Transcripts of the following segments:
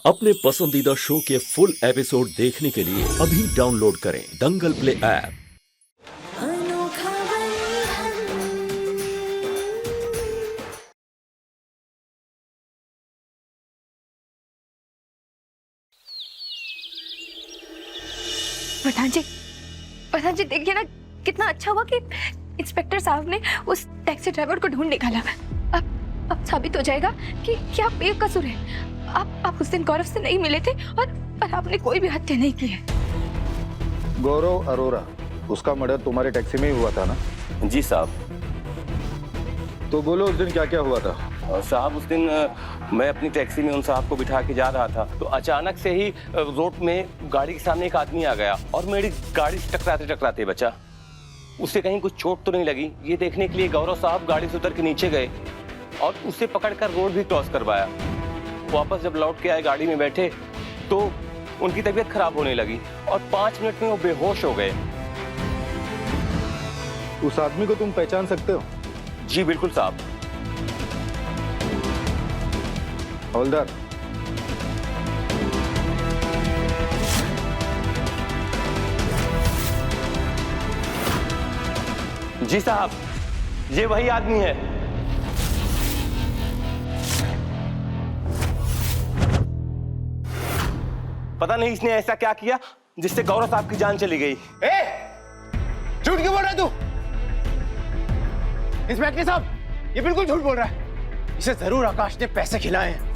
अपने पसंदीदा शो के फुल एपिसोड देखने के लिए अभी डाउनलोड करें दंगल प्ले ऐप। प्रधान जी देखिए ना, कितना अच्छा हुआ कि इंस्पेक्टर साहब ने उस टैक्सी ड्राइवर को ढूंढ निकाला। अब साबित हो जाएगा कि क्या बेकसूर है। आप उस दिन गौरव से नहीं मिले थे और आपने कोई भी हत्या नहीं की है। गौरव अरोरा, उसका मर्डर तुम्हारे टैक्सी में ही हुआ था ना? जी साहब। तो बोलो उस दिन क्या क्या हुआ था? साहब उस दिन मैं अपनी टैक्सी में उन साहब को बिठा के जा रहा था तो अचानक से ही रोड में गाड़ी के सामने एक आदमी आ गया और मेरी गाड़ी से टकराते टकराते बचा। उसे कहीं कुछ चोट तो नहीं लगी, ये देखने के लिए गौरव साहब गाड़ी से उतर के नीचे गए और उसे पकड़कर रोड भी क्रॉस करवाया। वापस जब लौट के आए, गाड़ी में बैठे तो उनकी तबीयत खराब होने लगी और 5 मिनट में वो बेहोश हो गए। उस आदमी को तुम पहचान सकते हो? जी बिल्कुल साहब। हवलदार, जी साहब, ये वही आदमी है। पता नहीं इसने ऐसा क्या किया जिससे गौरव साहब की जान चली गई। झूठ क्यों बोल रहा है तू? इंस्पेक्टर साहब, ये बिल्कुल झूठ बोल रहा है। इसे जरूर आकाश ने पैसे खिलाए हैं।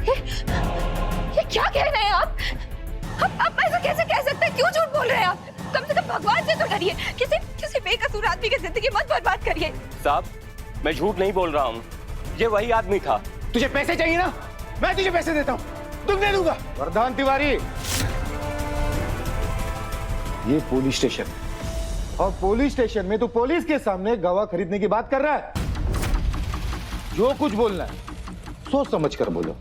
ये क्या कह रहे हैं आप ऐसा कैसे कह सकते हैं? क्यों झूठ बोल रहे हैं आप? कम से कम भगवान से तो डरिए। किसी बेकसूर आदमी की जिंदगी मत बर्बाद करिए। साहब, मैं झूठ नहीं बोल रहा हूँ, ये वही आदमी था। तुझे पैसे चाहिए ना? मैं तुझे पैसे देता हूँ, तुम दे दूंगा। प्रधान तिवारी, ये पुलिस स्टेशन और पुलिस स्टेशन में तू पुलिस के सामने गवाह खरीदने की बात कर रहा है। जो कुछ बोलना है सोच समझ कर बोलो,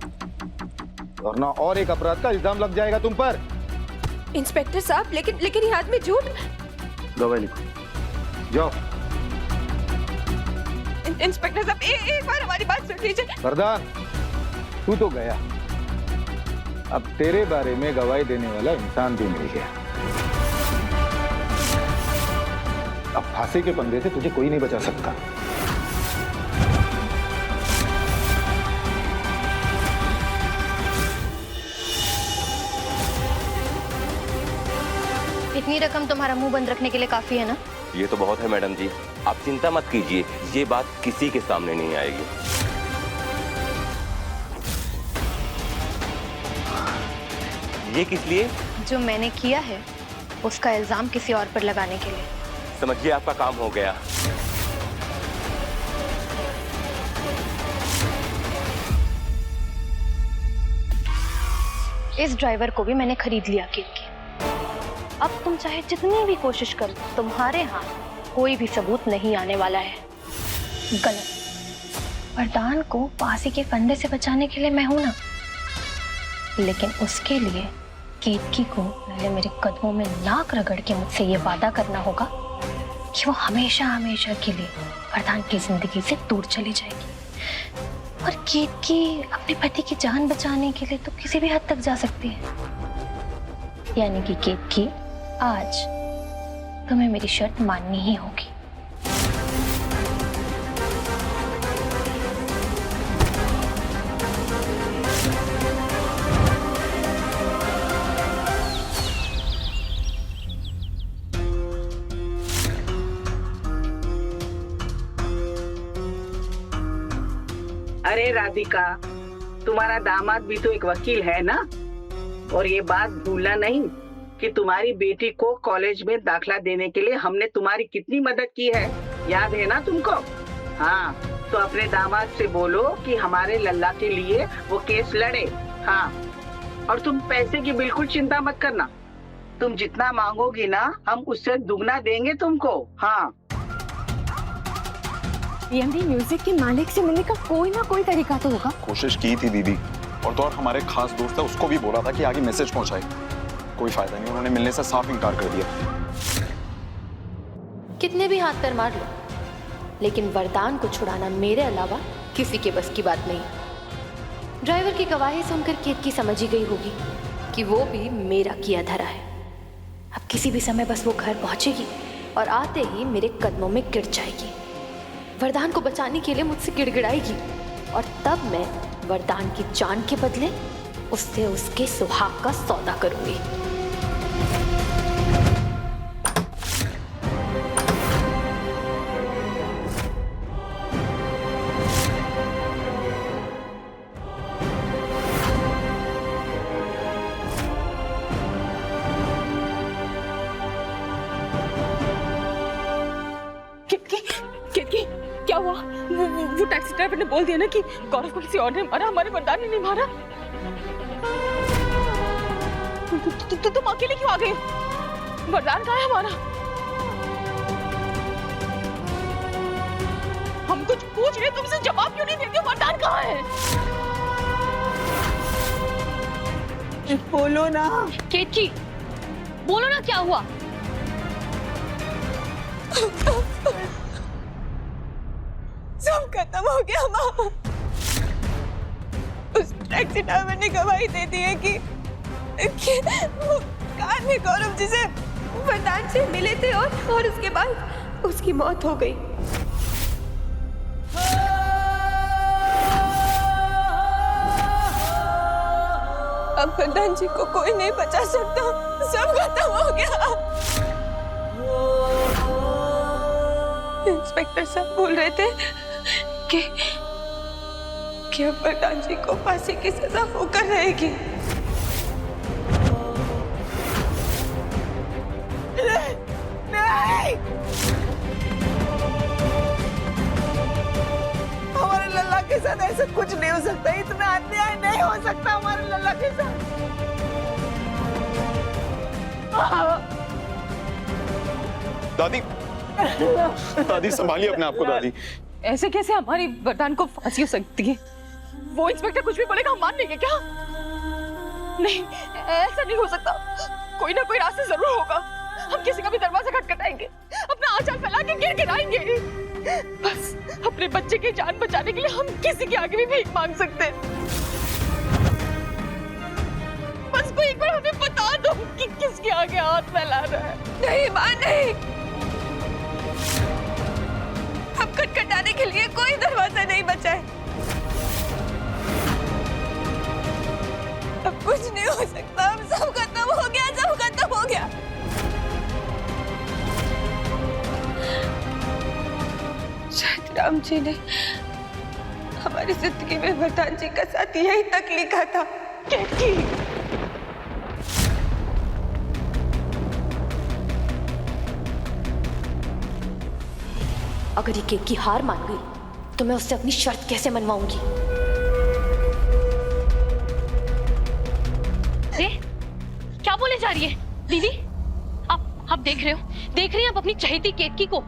वरना और एक अपराध का इल्जाम लग जाएगा तुम पर। इंस्पेक्टर साहब, लेकिन ये आदमी झूठ। गवाही लिखो, जाओ। इंस्पेक्टर साहब, एक बार हमारी बात सुन लीजिए। प्रधान, तू तो गया, अब तेरे बारे में गवाही देने वाला इंसान भी मिल गया। अब फांसी के पंगे से तुझे कोई नहीं बचा सकता। इतनी रकम तुम्हारा मुंह बंद रखने के लिए काफी है ना? ये तो बहुत है मैडम जी, आप चिंता मत कीजिए, ये बात किसी के सामने नहीं आएगी। ये किस लिए? जो मैंने किया है उसका इल्जाम किसी और पर लगाने के लिए। समझिए आपका काम हो गया। इस ड्राइवर को भी मैंने खरीद लिया केक की। अब तुम चाहे जितनी भी कोशिश करो, तुम्हारे हाथ कोई भी सबूत नहीं आने वाला है। गलत। वरदान को फांसी के फंदे से बचाने के लिए मैं हूं ना, लेकिन उसके लिए केतकी को पहले मेरे कदमों में नाक रगड़ के मुझसे ये वादा करना होगा कि वो हमेशा हमेशा के लिए वरदान की जिंदगी से दूर चली जाएगी। और केतकी अपने पति की जान बचाने के लिए तो किसी भी हद तक जा सकती है। यानी कि केतकी, आज तुम्हें मेरी शर्त माननी ही होगी। अरे राधिका, तुम्हारा दामाद भी तो एक वकील है ना, और ये बात भूलना नहीं कि तुम्हारी बेटी को कॉलेज में दाखला देने के लिए हमने तुम्हारी कितनी मदद की है, याद है ना तुमको? हाँ, तो अपने दामाद से बोलो कि हमारे लल्ला के लिए वो केस लड़े। हाँ, और तुम पैसे की बिल्कुल चिंता मत करना, तुम जितना मांगोगी ना हम उससे दुगना देंगे तुमको। हाँ, पीएमडी म्यूजिक के मालिक से मिलने का कोई ना कोई तरीका तो होगा। कोशिश की थी दीदी, और तो और हमारे खास दोस्त है उसको भी बोला था कि आगे मैसेज पहुंचाए, कोई फायदा नहीं, उन्होंने मिलने से साफ इनकार कर दिया। कितने भी हाथ पैर मार लो, लेकिन वरदान को छुड़ाना मेरे अलावा किसी के बस की बात नहीं। ड्राइवर की गवाही सुनकर केतकी समझ ही गई होगी कि वो भी मेरा किया धरा है। अब किसी भी समय बस वो घर पहुंचेगी और आते ही मेरे कदमों में गिर जाएगी। वरदान को बचाने के लिए मुझसे गिड़गिड़ाएगी और तब मैं वरदान की जान के बदले उससे उसके सुहाग का सौदा करूंगी। क्या हुआ? वो टैक्सी ड्राइवर ने बोल दिया ना कि गौरव को किसी और ने मारा, हमारे वरदान ने नहीं मारा। तुम अकेले क्यों आ गए? वरदान कहाँ है हमारा? हम कुछ पूछ रहे, तुमसे जवाब क्यों नहीं देते? वरदान कहाँ है? बोलो ना। केतकी, बोलो ना क्या हुआ? सब खत्म हो गया माँ। उस टैक्सी ड्राइवर ने गवाही दे दी है कि वो कार में गौरव जी से वरदान से मिले थे और उसके बाद उसकी मौत हो गई। अब वरदान जी को कोई नहीं बचा सकता, सब खत्म हो गया। इंस्पेक्टर साहब बोल रहे थे कि अब वरदान जी को फांसी की सजा होकर रहेगी। नहीं, हमारे लल्ला के साथ ऐसा कुछ नहीं हो सकता, इतना अन्याय नहीं हो सकता हमारे लल्ला के साथ। दादी, दादी संभालिए अपने आप को। दादी, ऐसे कैसे हमारी वरदान को फांसी हो सकती है? वो इंस्पेक्टर कुछ भी बोलेगा हम मान लेंगे क्या? नहीं, ऐसा नहीं हो सकता। कोई ना कोई रास्ता जरूर होगा। हम किसी का भी दरवाजा खटखटाएंगे, अपना आंचल फैला के गिड़गिड़ाएंगे। बस अपने बच्चे की जान बचाने के लिए हम किसी के आगे भी भीख मांग सकते हैं। बस कोई एक बार हमें बता दो कि किसके आगे हाथ फैला रहा है। नहीं मां, नहीं। अब खटखटाने के लिए कोई दरवाजा नहीं बचा है। अब कुछ नहीं हो सकता, अब सब खत्म हो गया, सब खत्म हो गया। शायद राम जी ने हमारी जिंदगी में वरदान जी का साथ यही तक लिखा था। केतकी, अगर ये केतकी हार मान गई तो मैं उससे अपनी शर्त कैसे मनवाऊंगी? अरे क्या बोले जा रही है दीदी? आप देख रहे हैं आप अपनी चहेती केतकी को?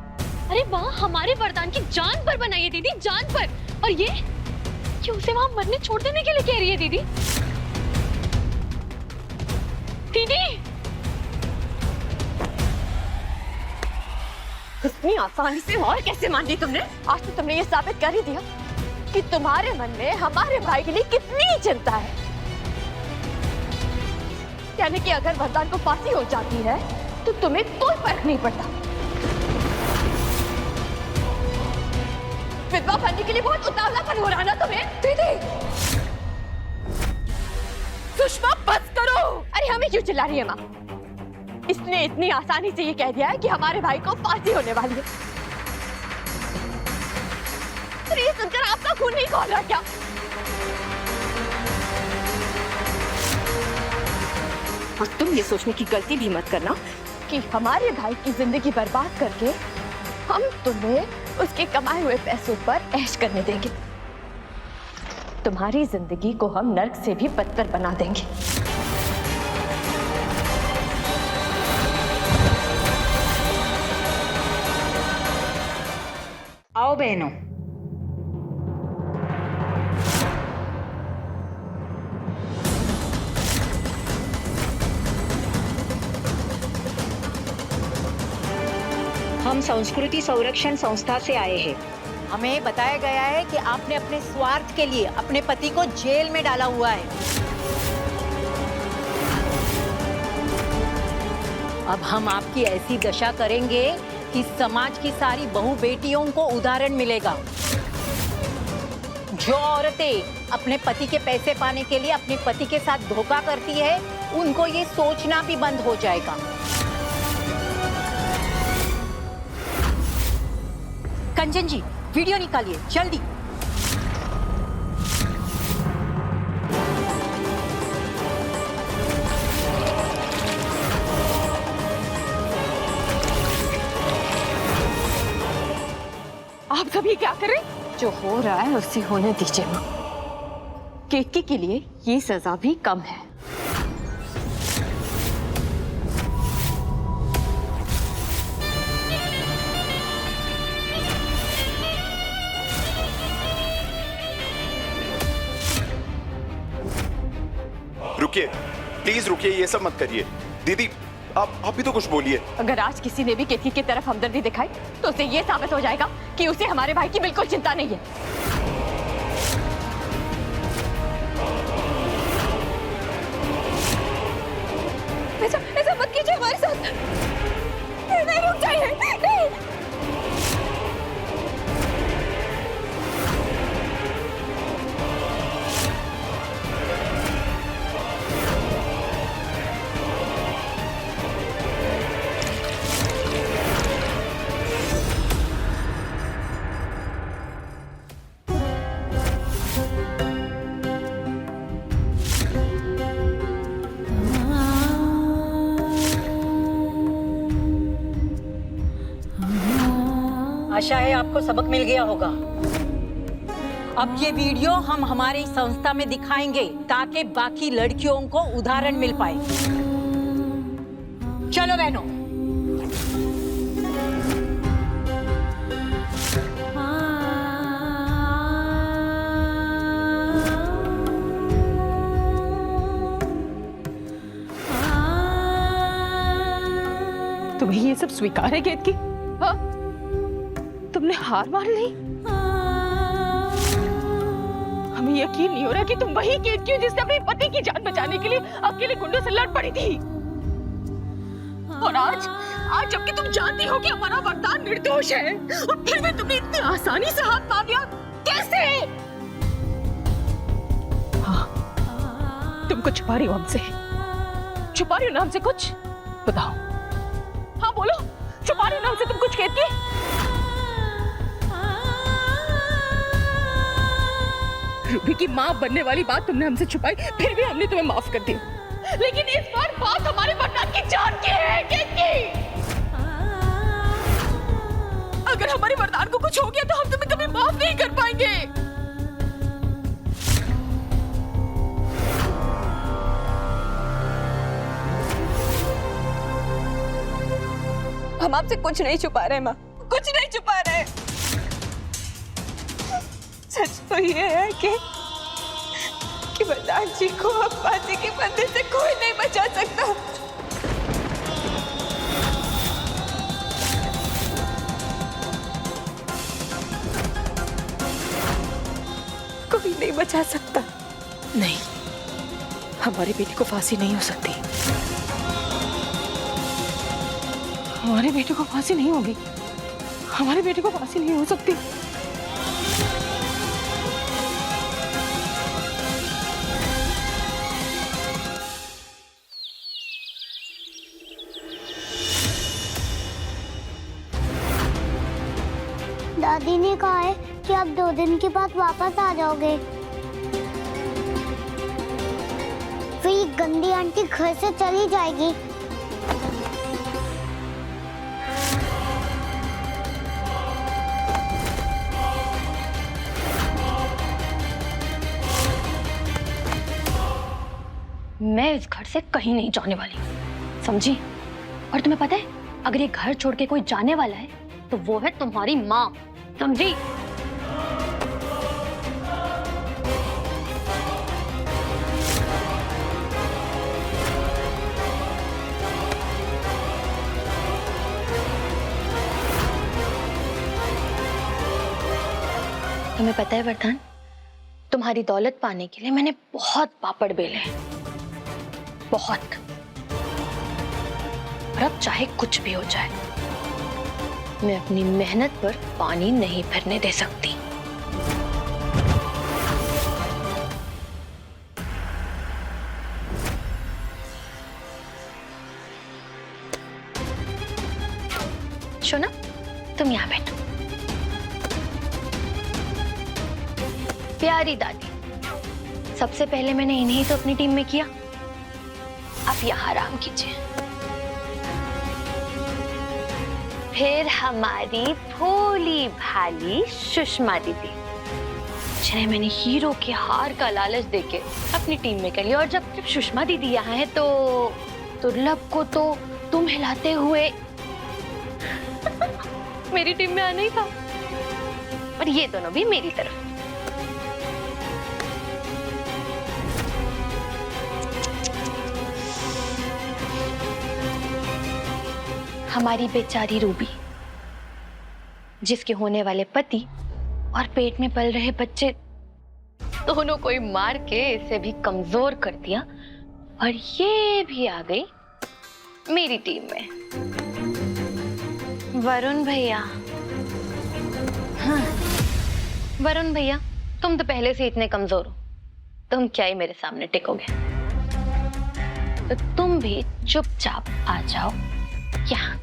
अरे वाह, हमारे वरदान की जान पर बनाई है दीदी, जान पर। और ये उसे वहां मरने छोड़ देने के लिए कह रही है दीदी। दीदी, इतनी आसानी से और कैसे मान ली तुमने? आज तो तुमने ये साबित कर ही दिया कि तुम्हारे मन में हमारे भाई के लिए कितनी चिंता है। यानी कि अगर वरदान को फांसी हो जाती है तो तुम्हें कोई फर्क नहीं पड़ता। विधवा बनने के लिए बहुत उतावलापन हो रहा ना तुम्हें? दीदी, सुषमा बस करो। अरे हमें क्यों चिल्ला रही है माँ? इसने इतनी आसानी से ये कह दिया है कि हमारे भाई को फांसी होने वाली है। अरे ये सुनकर आपका खून नहीं खौल रहा क्या? और तुम ये सोचने की गलती भी मत करना कि हमारे भाई की जिंदगी बर्बाद करके हम तुम्हें उसके कमाए हुए पैसों पर ऐश करने देंगे। तुम्हारी जिंदगी को हम नर्क से भी बदतर बना देंगे। आओ बहनों, हम संस्कृति संरक्षण संस्था से आए हैं। हमें बताया गया है कि आपने अपने स्वार्थ के लिए अपने पति को जेल में डाला हुआ है। अब हम आपकी ऐसी दशा करेंगे कि समाज की सारी बहू बेटियों को उदाहरण मिलेगा। जो औरतें अपने पति के पैसे पाने के लिए अपने पति के साथ धोखा करती है, उनको ये सोचना भी बंद हो जाएगा। कंचन जी, वीडियो निकालिए जल्दी। आप सब ये क्या कर रहे हैं? जो हो रहा है उससे होने दीजिए माँ। केतकी के लिए ये सजा भी कम है। रुकिए, प्लीज रुकिए, ये सब मत करिए। दीदी आप भी तो कुछ बोलिए। अगर आज किसी ने भी केतकी की तरफ हमदर्दी दिखाई तो उसे ये साबित हो जाएगा कि उसे हमारे भाई की बिल्कुल चिंता नहीं है। ऐसा मत कीजिए हमारे साथ। नहीं, रुक जाइए। नहीं। आशा है आपको सबक मिल गया होगा। अब ये वीडियो हम हमारी संस्था में दिखाएंगे ताकि बाकी लड़कियों को उदाहरण मिल पाए। चलो बहनों। तुम्हें ये सब स्वीकार है केतकी? हाँ? तुमने हार मान ली? हमें यकीन नहीं हो रहा कि तुम वही केतकी हो जिसने अपने पति की जान बचाने के लिए अकेले गुंडों से लड़ पड़ी थी। और आज जबकि तुम जानती हो कि हमारा वरदान निर्दोष है, और फिर भी तुमने इतनी आसानी से हाथ मान लिया। कैसे? हाँ, तुमको छुपा रही हो हमसे? छुपा रही हो ना हमसे कुछ? बताओ। हाँ बोलो, छुपा रही हो ना हमसे तुम कुछ केतकी? रूबी की माँ बनने वाली बात तुमने हमसे छुपाई, फिर भी हमने तुम्हें माफ कर दिया। लेकिन इस बार बात हमारे वरदान की जान की है केतकी। अगर हमारे वरदान को कुछ हो गया तो हम तुम्हें कभी माफ नहीं कर पाएंगे। हम आपसे कुछ नहीं छुपा रहे माँ, कुछ नहीं छुपा रहे। सच तो ये है कि वरदान जी को अब फांसी के फंदे से कोई नहीं बचा सकता। कोई नहीं बचा सकता। नहीं, हमारी बेटी को फांसी नहीं हो सकती। हमारे बेटे को फांसी नहीं होगी। हमारे बेटे को फांसी नहीं हो सकती। दादी ने कहा है कि आप 2 दिन के बाद वापस आ जाओगे। फिर ये गंदी आंटी घर से चली जाएगी। मैं इस घर से कहीं नहीं जाने वाली, समझी? और तुम्हें पता है, अगर ये घर छोड़ के कोई जाने वाला है तो वो है तुम्हारी माँ, समझी? तुम्हें पता है वरदान, तुम्हारी दौलत पाने के लिए मैंने बहुत पापड़ बेले हैं, बहुत। और अब चाहे कुछ भी हो जाए, मैं अपनी मेहनत पर पानी नहीं फिरने दे सकती। शोना, तुम यहाँ बैठो। प्यारी दादी, सबसे पहले मैंने इन्हें ही तो अपनी टीम में किया, अब यहाँ आराम कीजिए। फिर हमारी भोली भाली सुषमा दीदी, जिन्हें मैंने हीरो के हार का लालच देके अपनी टीम में कर लिया। और जब सुषमा दीदी यहाँ है तो दुर्लभ को तो तुम हिलाते हुए मेरी टीम में आना ही था। और ये दोनों भी मेरी तरफ। हमारी बेचारी रूबी, जिसके होने वाले पति और पेट में पल रहे बच्चे दोनों को ही मार के इसे भी कमजोर कर दिया, और ये भी आ गई मेरी टीम में। वरुण भैया, हाँ वरुण भैया, तुम तो पहले से इतने कमजोर हो, तुम क्या ही मेरे सामने टिकोगे। तो तुम भी चुपचाप आ जाओ यहाँ।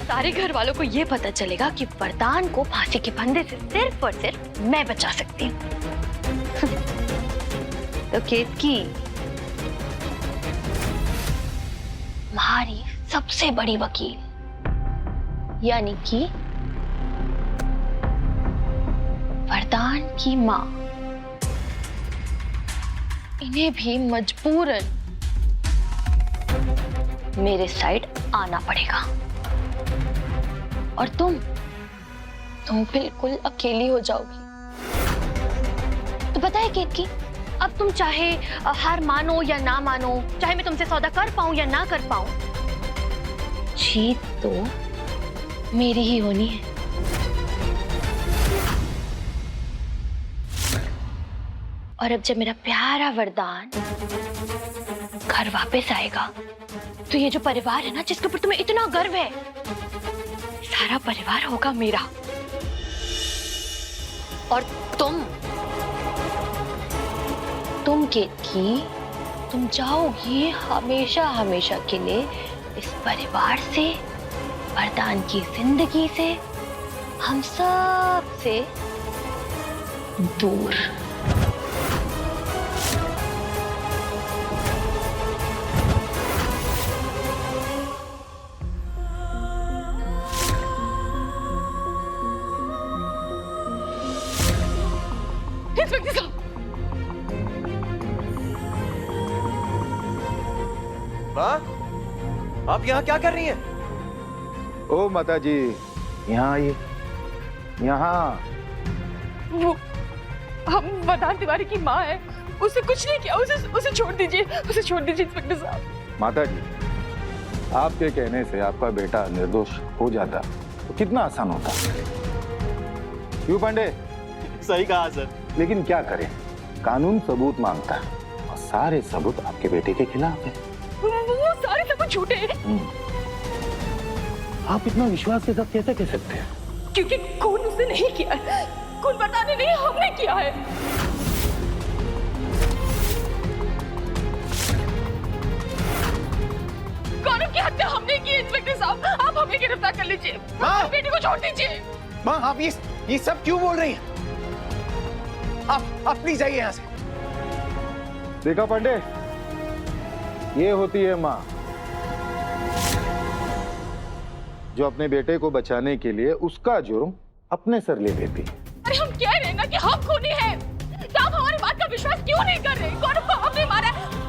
सारे घर वालों को ये पता चलेगा कि वरदान को फांसी के फंदे से सिर्फ और सिर्फ मैं बचा सकती हूँ। तो केतकी, हमारी सबसे बड़ी वकील यानी कि वरदान की माँ, इन्हें भी मजबूरन मेरे साइड आना पड़ेगा। और तुम बिल्कुल अकेली हो जाओगी। तो पता है केतकी, अब तुम चाहे हार मानो या ना मानो, चाहे मैं तुमसे सौदा कर पाऊं या ना कर पाऊं, जीत तो मेरी ही होनी है। और अब जब मेरा प्यारा वरदान घर वापस आएगा, तो ये जो परिवार है ना, जिसके ऊपर तुम्हें इतना गर्व है, सारा परिवार होगा मेरा। और तुम केतकी, तुम जाओगी हमेशा हमेशा के लिए इस परिवार से, वरदान की जिंदगी से, हम सब से दूर। आप यहाँ क्या कर रही हैं? ओ माता जी, यहाँ आइए, यहाँ। वो हम वरदान तिवारी की माँ है, उसे कुछ नहीं किया, उसे छोड़ दीजिए, उसे छोड़ दीजिए इंस्पेक्टर साहब। माता जी, आपके कहने से आपका बेटा निर्दोष हो जाता तो कितना आसान होता। क्यों पांडे? सही कहा सर। लेकिन क्या करें, कानून सबूत मांगता है, और सारे सबूत आपके बेटे के खिलाफ है। वो सारे सबूत झूठे हैं। आप इतना विश्वास के साथ कैसे कह सकते हैं? क्योंकि खून उसने नहीं किया है, खून वरदान ने नहीं, हमने किया है। गौरव की हत्या हमने की। इंस्पेक्टर साहब, आप हमें गिरफ्तार कर लीजिए, बेटी को छोड़ दीजिए। माँ, आप ये सब क्यों बोल रही हैं? आप प्लीज जाइए यहाँ से। देखा पांडे, ये होती है माँ, जो अपने बेटे को बचाने के लिए उसका जुर्म अपने सर ले लेती। अरे हम कह रहे हैं ना कि हम खूनी हैं, तो आप हमारी बात का विश्वास क्यों नहीं कर रहे? गौरव को हमने मारा,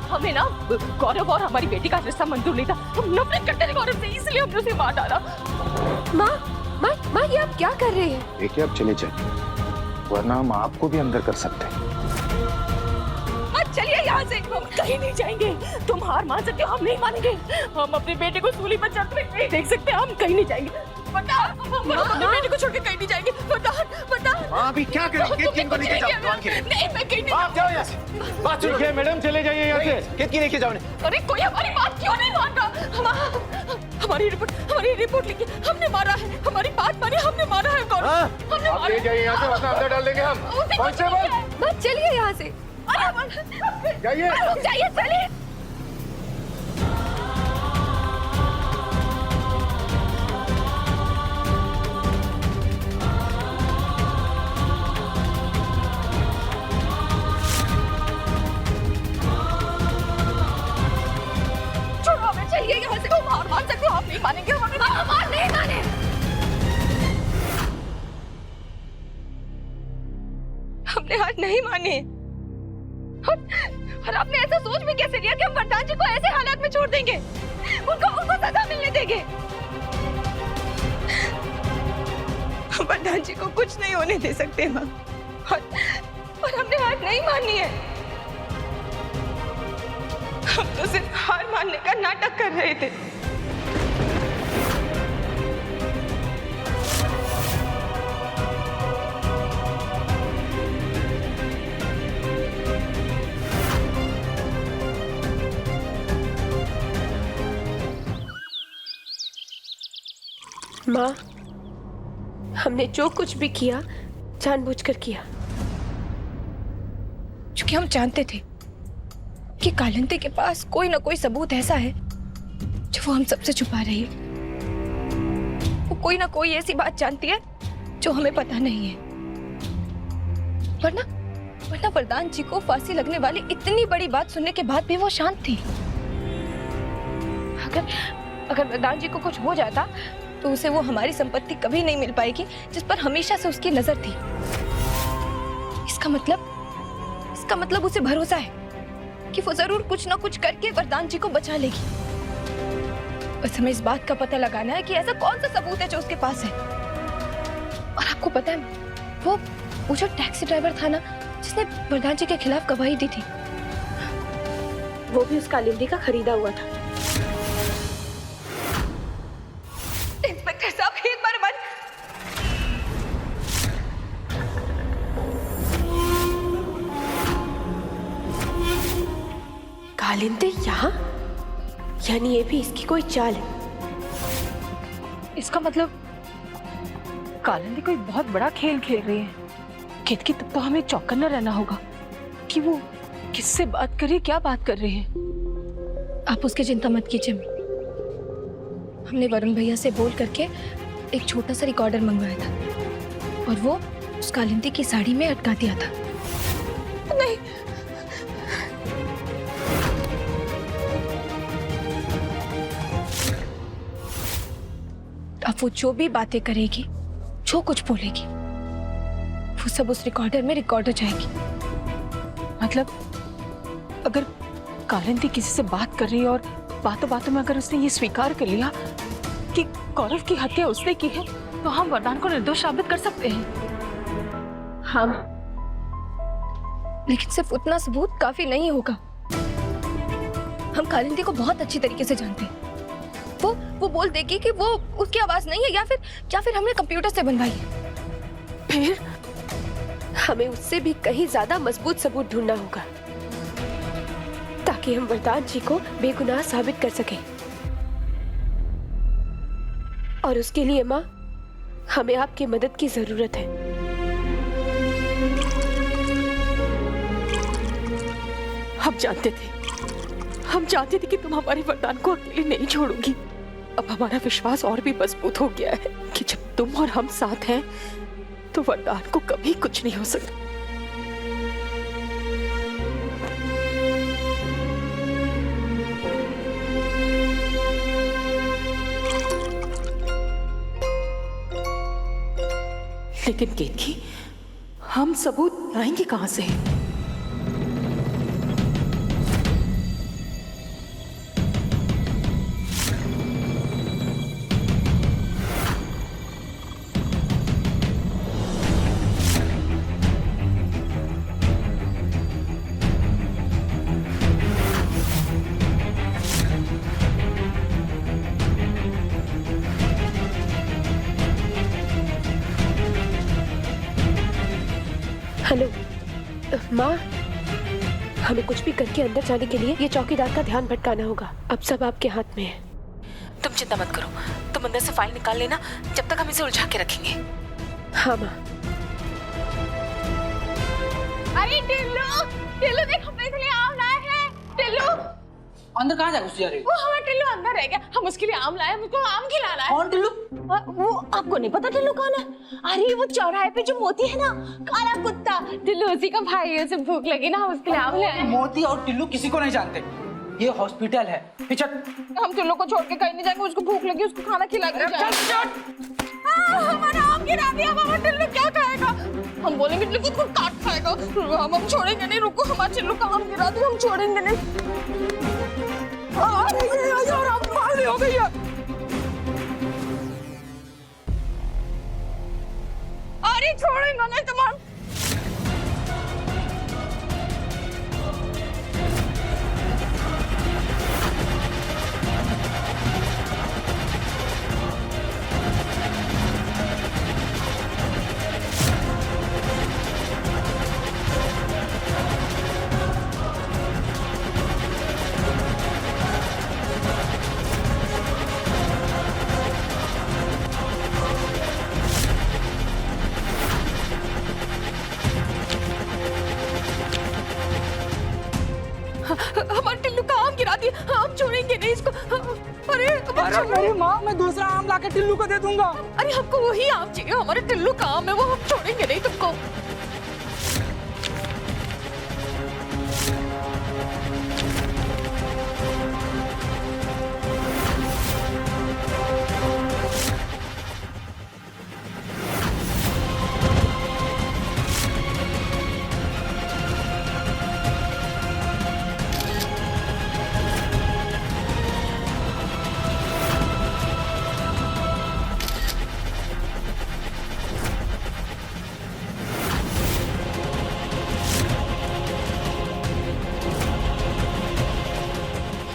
हमें ना गौरव और हमारी बेटी का रिश्ता मंजूर नहीं था, हम नफरत करते थे गौरव से, इसलिए हमने उसे मार डाला। माँ, ये आप क्या कर रहे हैं? देखिए, आप चले जाइए, वरना हम आपको भी अंदर कर सकते हैं। चलिए यहाँ से, हम कहीं नहीं जाएंगे। तुम हार मान सकते हो, हम नहीं मानेंगे। हम अपने बेटे को सूली पर चढ़ते हुए नहीं देख सकते, हम कहीं नहीं जाएंगे। बेटे को छोड़ के कहीं नहीं जाएंगे। वरदान माँ अभी क्या करें? केतकी को लेके जाओ दुकान के लिए। नहीं, मैं कहीं नहीं। आप जाओ यहाँ से। बात सुनो। देखिए मैडम, चले जाइए यहाँ से। केतकी लेके जाओ। अरे कोई हमारी बात क्यों नहीं मान रहा? हमारी रिपोर्ट लिखी, हमने मारा है। हमारी बात मानी, हमने मारा है गौरव। हमने आप ले जाइए यहाँ से, वरना अंदर डाल देंगे हम। कांस्टेबल, बस चलिए यहाँ से। जाइए। रुक जाइए, चलिए। चलिए यहाँ से। तुम हार मान सकते हो, आप नहीं मानेंगे। हम नहीं माने। हमने हार नहीं माने। और आपने ऐसा सोच भी कैसे लिया कि हम वरदान जी को ऐसे हालात में छोड़ देंगे? उनको सजा मिलने देंगे? हम वरदान जी को कुछ नहीं होने दे सकते माँ। और हमने हार नहीं मानी है। हम तो सिर्फ हार मानने का नाटक कर रहे थे। माँ, हमने जो कुछ भी किया जानबूझकर किया। क्योंकि हम जानते थे कि कालिंदी के पास कोई ना कोई सबूत ऐसा है जो वो हम सबसे छुपा रही है। वो कोई ना कोई ऐसी बात जानती है जो हमें पता नहीं है। वरना वरदान जी को फांसी लगने वाली इतनी बड़ी बात सुनने के बाद भी वो शांत थी। अगर वरदान जी को कुछ हो जाता तो उसे वो हमारी संपत्ति कभी नहीं मिल पाएगी जिस पर हमेशा से उसकी नजर थी। इसका मतलब उसे भरोसा है कि वो जरूर कुछ ना कुछ करके वरदान जी को बचा लेगी। बस हमें इस बात का पता लगाना है कि ऐसा कौन सा सबूत है जो उसके पास है। और आपको पता है, वो जो टैक्सी ड्राइवर था ना जिसने वरदान जी के खिलाफ गवाही दी थी, वो भी उस कालिंदी का खरीदा हुआ था। इंस्पेक्टर साहब, एक बार कालिंदी यहाँ? यानी ये भी इसकी कोई चाल है। इसका मतलब कालिंदी कोई बहुत बड़ा खेल खेल रही है। केतकी, तब तो हमें चौकन्ना रहना होगा कि वो किससे बात कर रही है, क्या बात कर रही है। आप उसकी चिंता मत कीजिए। हमने वरुण भैया से बोल करके एक छोटा सा रिकॉर्डर मंगवाया था और वो उस कालिंदी की साड़ी में अटका दिया था। नहीं, अब वो जो भी बातें करेगी, जो कुछ बोलेगी, वो सब उस रिकॉर्डर में रिकॉर्ड हो जाएगी। मतलब अगर कालिंदी किसी से बात कर रही है और बातों बातों में अगर उसने ये स्वीकार कर लिया कि गौरव की हत्या उसने की है, तो हम वरदान को निर्दोष साबित कर सकते हैं। हम, लेकिन सिर्फ उतना सबूत काफी नहीं होगा। हम कालिंदी को बहुत अच्छी तरीके से जानते हैं। वो बोल देगी कि वो उसकी आवाज नहीं है, या फिर हमने कंप्यूटर से बनवाई है। फिर हमें उससे भी कहीं ज्यादा मजबूत सबूत ढूंढना होगा ताकि हम वरदान जी को बेगुनाह साबित कर सकें। और उसके लिए माँ, हमें आपकी मदद की जरूरत है। हम जानते थे कि तुम हमारे वरदान को अकेले नहीं छोड़ोगी। अब हमारा विश्वास और भी मजबूत हो गया है कि जब तुम और हम साथ हैं तो वरदान को कभी कुछ नहीं हो सकता। लेकिन केतकी, हम सबूत लाएंगे कहां से? माँ, हमें कुछ भी करके अंदर जाने के लिए ये चौकीदार का ध्यान भटकाना होगा। अब सब आपके हाथ में है। तुम चिंता मत करो, तुम अंदर से फाइल निकाल लेना, जब तक हम इसे उलझा के रखेंगे। हाँ माँ। अरे टिल्लू, टिल्लू देख, हम इसके लिए आम लाए हैं। टिल्लू अंदर कहाँ जा रही है? वो हमारा टिल्लू अंदर रह गया, हम उसके लिए आम लाए, हमको आम खिलाना है। कौन टिल्लू? वो आपको नहीं पता टिल्लू कौन है? अरे वो चौराहे पे जो मोती है ना, काला कुत्ता, टिल्लू उसी का भाई है। उसे भूख लगी ना, हम उसके लिए आम ले आए। मोती और टिल्लू किसी को नहीं जानते, ये हॉस्पिटल है। हम टिल्लू को छोड़ के कहीं नहीं जाएंगे, उसको भूख लगी, उसको खाना खिला के हमारा आम गिरा दिया, हमारा टिल्लू क्या खाएगा? हम बोलेंगे टिल्लू को काट खाएगा, हम छोड़ेंगे नहीं। रुको, हमारे टिल्लू का आम गिरा दिया, हम छोड़ेंगे नहीं। हो गई है। अरे छोड़ेंगे नहीं तुम्हारा। हमारे टिल्लू का आम गिरा दिया, हम छोड़ेंगे नहीं इसको। अरे माँ, मैं दूसरा आम लाके टिल्लू को दे दूंगा। अरे हमको वही आम चाहिए, हमारे टिल्लू का आम है वो, हम छोड़ेंगे नहीं तुमको।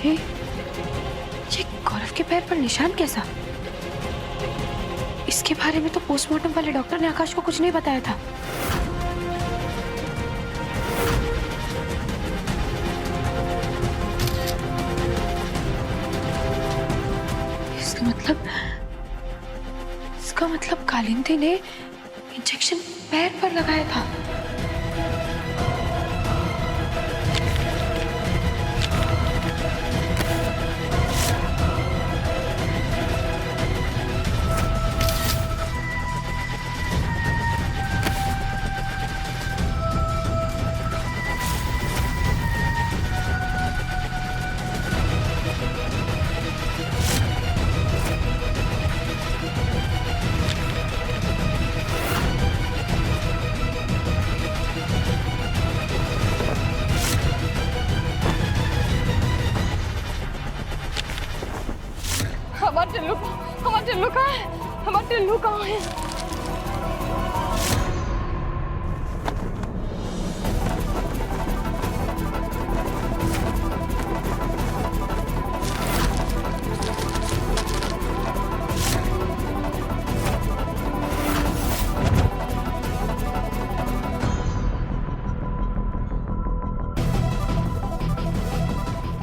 ये गौरव के पैर पर निशान कैसा? इसके बारे में तो पोस्टमार्टम वाले डॉक्टर ने आकाश को कुछ नहीं बताया था। इसका मतलब कालिंदी ने इंजेक्शन पैर पर लगाया था। हमारा टिल्लू कहाँ है? हमारा टिल्लू कहाँ है?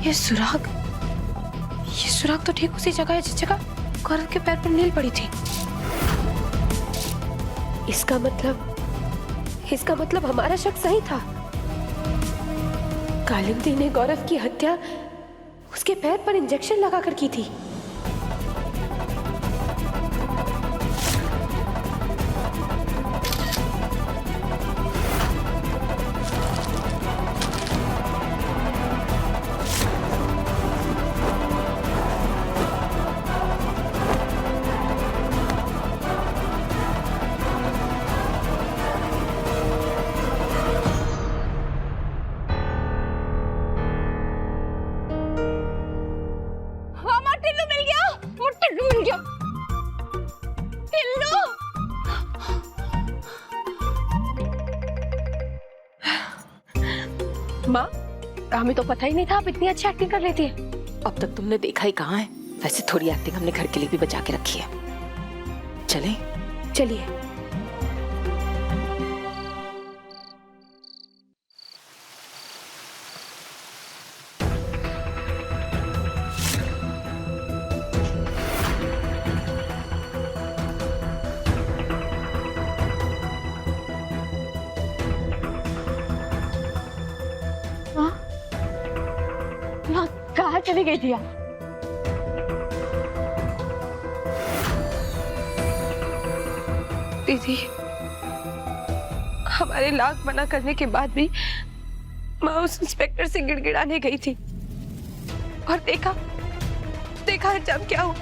ये सुराग तो ठीक उसी जगह है जिस जगह गौरव के पैर पर नील पड़ी थी। इसका मतलब हमारा शक सही था। कालिंदी ने गौरव की हत्या उसके पैर पर इंजेक्शन लगाकर की थी। माँ, हमें तो पता ही नहीं था आप इतनी अच्छी एक्टिंग कर लेती है। अब तक तुमने देखा ही कहाँ है। वैसे थोड़ी एक्टिंग हमने घर के लिए भी बचा के रखी है। चलें? चलिए। माँ कहाँ चली गई थी आप? दीदी, हमारे लाख मना करने के बाद भी माँ उस इंस्पेक्टर से गिड़गिड़ाने गई थी और देखा अंजाम क्या हुआ।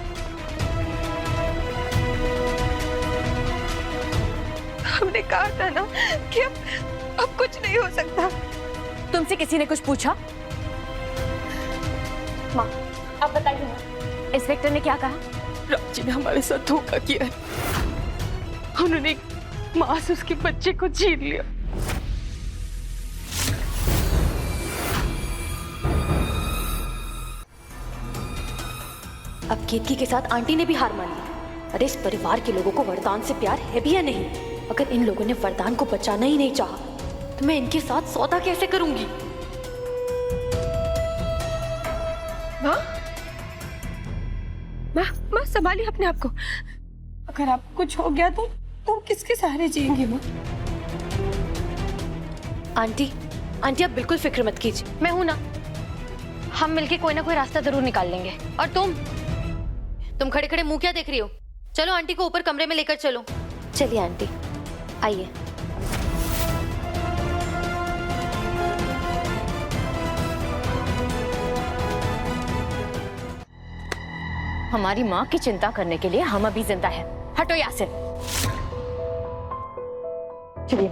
हमने कहा था ना कि अब कुछ नहीं हो सकता। तुमसे किसी ने कुछ पूछा? माँ आप बताइए ना, इंस्पेक्टर ने क्या कहा? राम जी ने हमारे साथ धोखा किया है। उन्होंने मां से उसके बच्चे को छीन लिया। अब केतकी के साथ आंटी ने भी हार मान ली। अरे इस परिवार के लोगों को वरदान से प्यार है भी या नहीं? अगर इन लोगों ने वरदान को बचाना ही नहीं चाहा तो मैं इनके साथ सौदा कैसे करूंगी? माँ संभालिए अपने आप को। अगर आपको कुछ हो गया तो किसके सहारे जिएंगे माँ? आंटी आप बिल्कुल फिक्र मत कीजिए, मैं हूं ना। हम मिलके कोई ना कोई रास्ता जरूर निकाल लेंगे। और तुम खड़े खड़े मुंह क्या देख रही हो? चलो आंटी को ऊपर कमरे में लेकर चलो। चलिए आंटी आइए। हमारी माँ की चिंता करने के लिए हम अभी जिंदा हैं। हटो यहाँ से। चलिए।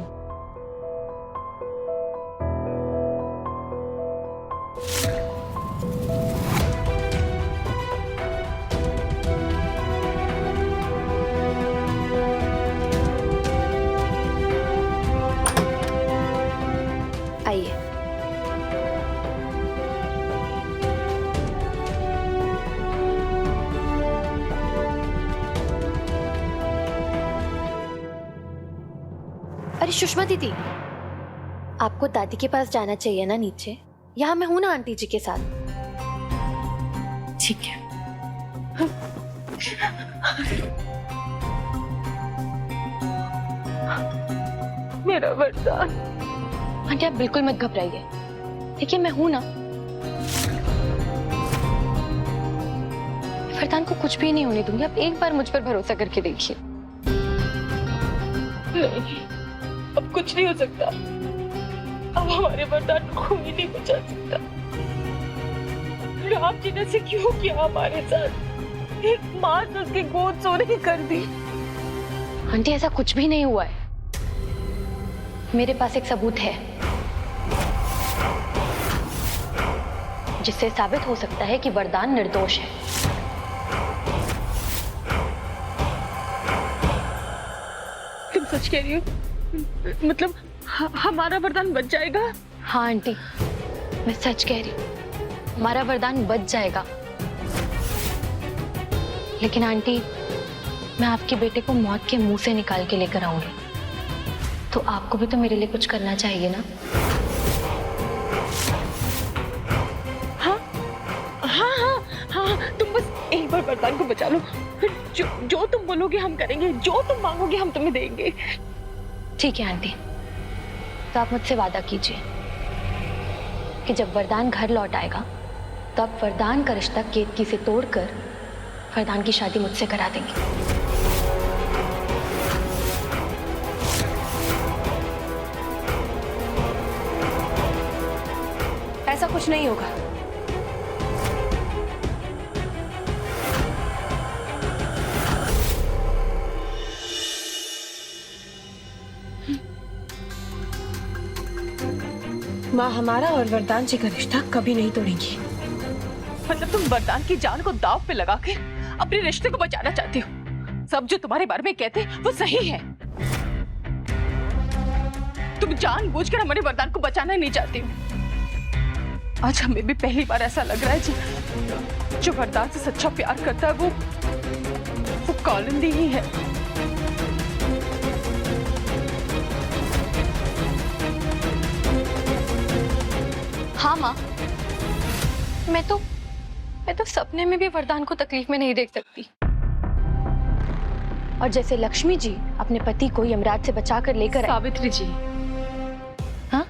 आइए। अरे सुषमा दीदी, आपको दादी के पास जाना चाहिए ना नीचे। यहाँ मैं हूं ना आंटी जी के साथ। ठीक है। मेरा वरदान। आंटी आप बिल्कुल मत घबराइए, देखिए मैं हूं ना। वरदान को कुछ भी नहीं होने दूंगी। आप एक बार मुझ पर भरोसा करके देखिए। नहीं, अब कुछ नहीं हो सकता। अब हमारे वरदान को कोई नहीं बचा सकता। राम जी ने ऐसे क्यों किया हमारे साथ? एक माँ से उसकी गोद सोने कर दी। आंटी ऐसा कुछ भी नहीं हुआ है। मेरे पास एक सबूत है जिससे साबित हो सकता है कि वरदान निर्दोष है। तुम सच कह रही हो? मतलब हमारा वरदान बच जाएगा? हाँ आंटी, मैं सच कह रही हूँ, हमारा वरदान बच जाएगा। लेकिन आंटी, मैं आपके बेटे को मौत के मुंह से निकाल के लेकर आऊंगी, तो आपको भी तो मेरे लिए कुछ करना चाहिए ना। हाँ, तुम बस एक बार वरदान को बचा लो। जो तुम बोलोगे हम करेंगे, जो तुम मांगोगे हम तुम्हें देंगे। ठीक है आंटी, तो आप मुझसे वादा कीजिए कि जब वरदान घर लौट आएगा तो आप वरदान का रिश्ता केतकी से तोड़कर वरदान की शादी मुझसे करा देंगे। ऐसा कुछ नहीं होगा। माँ हमारा और वरदान जी का रिश्ता कभी नहीं तोड़ेंगी। मतलब तुम वरदान की जान को दांव पे लगा के अपने रिश्ते को बचाना चाहती हो। सब जो तुम्हारे बारे में कहते हैं वो सही है। तुम जानबूझकर हमारे वरदान को बचाना नहीं चाहती हो। आज हमें भी पहली बार ऐसा लग रहा है जो वरदान से सच्चा प्यार करता है वो कौलिंदी ही है। हाँ माँ, मैं तो सपने में भी वरदान को तकलीफ में नहीं देख सकती। और जैसे लक्ष्मी जी अपने पति को यमराज से बचाकर लेकर आई। सावित्री जी। हाँ?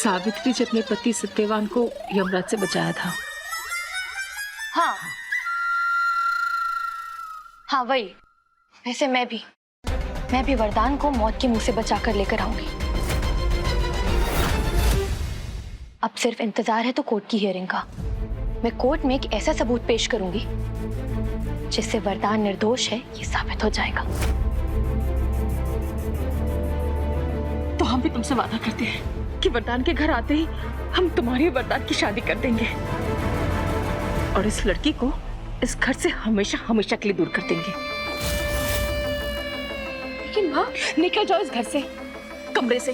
सावित्री जी अपने पति सत्यवान को यमराज से बचाया था। हाँ वही। वैसे मैं भी वरदान को मौत के मुंह से बचाकर लेकर आऊंगी। अब सिर्फ इंतजार है तो कोर्ट की हियरिंग का। मैं कोर्ट में एक ऐसा सबूत पेश करूंगी जिससे वरदान निर्दोष है ये साबित हो जाएगा। तो हम भी तुमसे वादा करते हैं कि वरदान के घर आते ही हम तुम्हारी वरदान की शादी कर देंगे और इस लड़की को इस घर से हमेशा हमेशा के लिए दूर कर देंगे। लेकिन माँ, निकल जाओ इस घर से, कमरे से।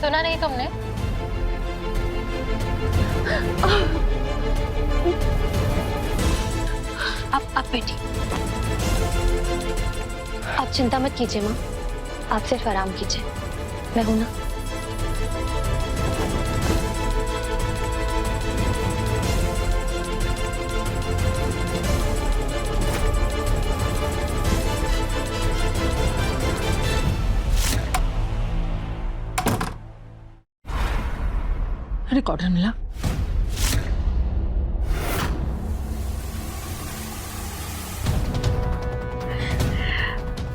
सुना नहीं तुमने? अब बेटी, आप चिंता मत कीजिए माँ, आप सिर्फ आराम कीजिए, मैं हूं ना। रिकॉर्डर मिला।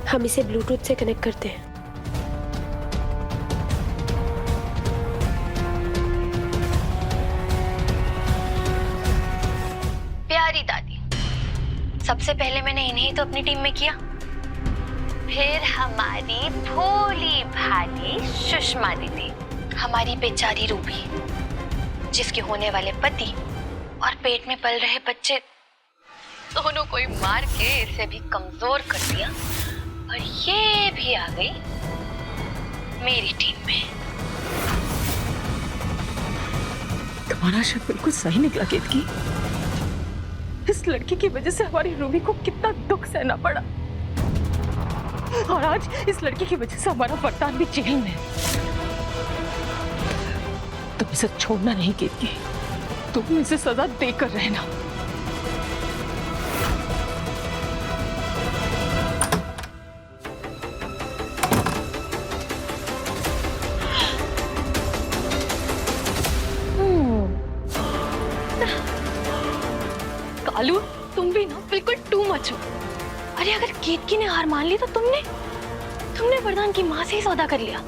हम इसे ब्लूटूथ से कनेक्ट करते हैं। प्यारी दादी, सबसे पहले मैंने इन्हें तो अपनी टीम में किया, फिर हमारी भोली भाली सुषमा दीदी, हमारी बेचारी रूबी, जिसके होने वाले पति और पेट में पल रहे बच्चे दोनों को मार के इसे भी कमजोर कर दिया, और ये भी आ गई मेरी टीम में। तुम्हारा शक बिल्कुल सही निकला केतकी। इस लड़की की वजह से हमारी रूबी को कितना दुख सहना पड़ा, और आज इस लड़की की वजह से हमारा वरदान भी जेल में। तुम इसे छोड़ना नहीं केतकी, तुम इसे सजा देकर रहना। कालू, तुम भी ना बिल्कुल टू मच हो। अरे अगर केतकी ने हार मान ली तो तुमने वरदान की माँ से ही सौदा कर लिया।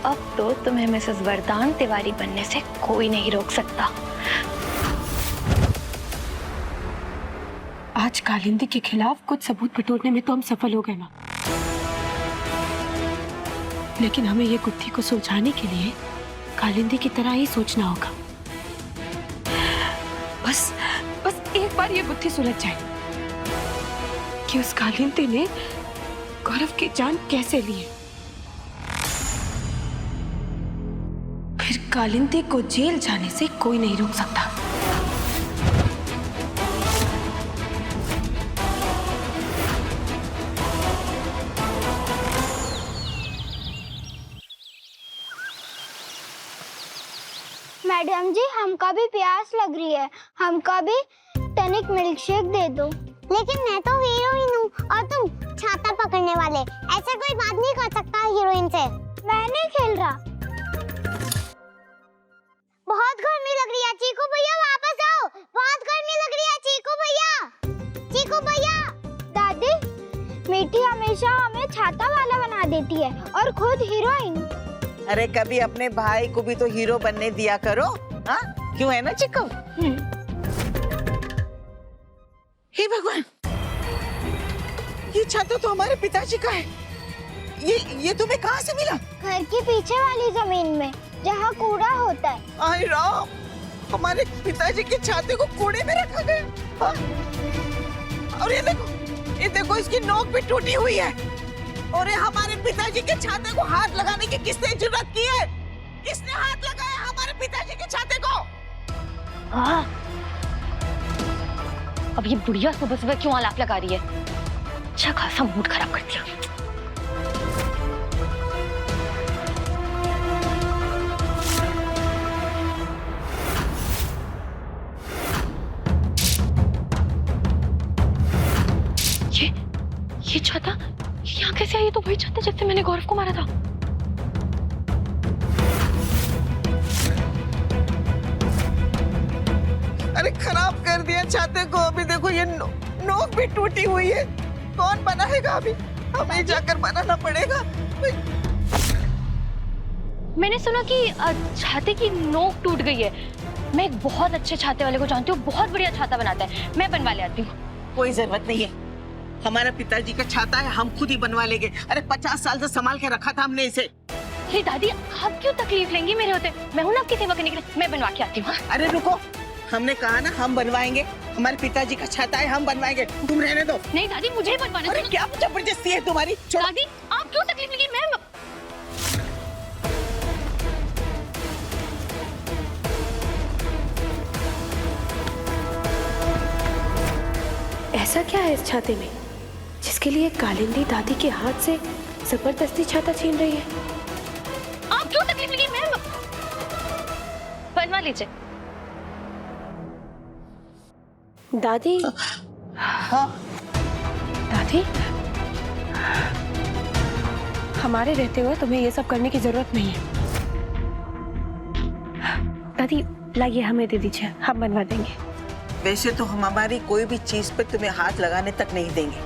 अब तो तुम्हें मिसेस वरदान तिवारी बनने से कोई नहीं रोक सकता। आज कालिंदी के खिलाफ कुछ सबूत बटोरने में तो हम सफल हो गए माँ, लेकिन हमें ये गुत्थी को सुलझाने के लिए कालिंदी की तरह ही सोचना होगा। बस एक बार ये गुत्थी सुलझ जाए कि उस कालिंदी ने गौरव की जान कैसे ली है, फिर कालिंदी को जेल जाने से कोई नहीं रोक सकता। मैडम जी, हमका भी प्यास लग रही है, हमका भी टनिक मिल्क शेक दे दो। लेकिन मैं तो हीरोइन हूँ और तुम छाता पकड़ने वाले, ऐसे कोई बात नहीं कर सकता हीरोइन से। मैं नहीं खेल रहा। बहुत गर्मी लग रही है, चीकू भैया वापस आओ, बहुत गर्मी लग रही है। चीकू भैया, चीकू भैया। दादी, मीठी हमेशा हमें छाता वाला बना देती है और खुद हीरोइन। अरे कभी अपने भाई को भी तो हीरो बनने दिया करो, हाँ? क्यों, है ना चिक्कू? हे भगवान, ये छाता तो हमारे पिताजी का है। ये तुम्हें कहाँ से मिला? घर के पीछे वाली जमीन में, जहाँ कूड़ा होता है। आय राम, हमारे पिताजी के छाते को कूड़े में रखा गया। हाँ? और ये देखो इसकी नोक भी टूटी हुई है। और हमारे पिताजी के छाते को हाथ लगाने की किसने जरूरत की है? किसने हाथ लगाया हमारे पिताजी के छाते को? अब ये बुढ़िया सुबह सुबह क्यों आलाप लगा रही है? अच्छा खासा मूड खराब कर दिया। ये छाता यहाँ कैसे आई ये तो वही छाता जिससे मैंने गौरव को मारा था। अरे खराब कर दिया छाते को। अभी देखो ये नोक भी टूटी हुई है। कौन बनाएगा अभी? हमें जाकर बनाना पड़ेगा। मैंने सुना कि छाते की नोक टूट गई है। मैं एक बहुत अच्छे छाते वाले को जानती हूँ, बहुत बढ़िया छाता बनाता है, मैं बनवा ले आती हूँ। कोई जरूरत नहीं है, हमारा पिताजी का छाता है, हम खुद ही बनवा लेंगे। अरे 50 साल से संभाल के रखा था हमने इसे। हे दादी, आप क्यों तकलीफ लेंगी मेरे होते? मैं हूँ ना आपकी सेवा करने के लिए, मैं बनवा के आती हूँ। अरे रुको, हमने कहा ना हम बनवाएंगे। हमारे पिताजी का छाता है, हम बनवाएंगे, तुम रहने दो। नहीं दादी, मुझे ही बनवाना। अरे क्या जबरदस्ती है तुम्हारी? दादी आप क्यों तकलीफ लेंगी? मैं ऐसा क्या है इस छाते में जिसके लिए कालिंदी दादी के हाथ से जबरदस्ती छाता छीन रही है? आप क्यों तकलीफ लेंगी? मैं बनवा लीजिए। दादी। हाँ दादी, हमारे रहते हुए तुम्हें ये सब करने की जरूरत नहीं है। दादी लाइए, हमें दे दीजिए, हम बनवा देंगे। वैसे तो हम हमारी कोई भी चीज पे तुम्हें हाथ लगाने तक नहीं देंगे,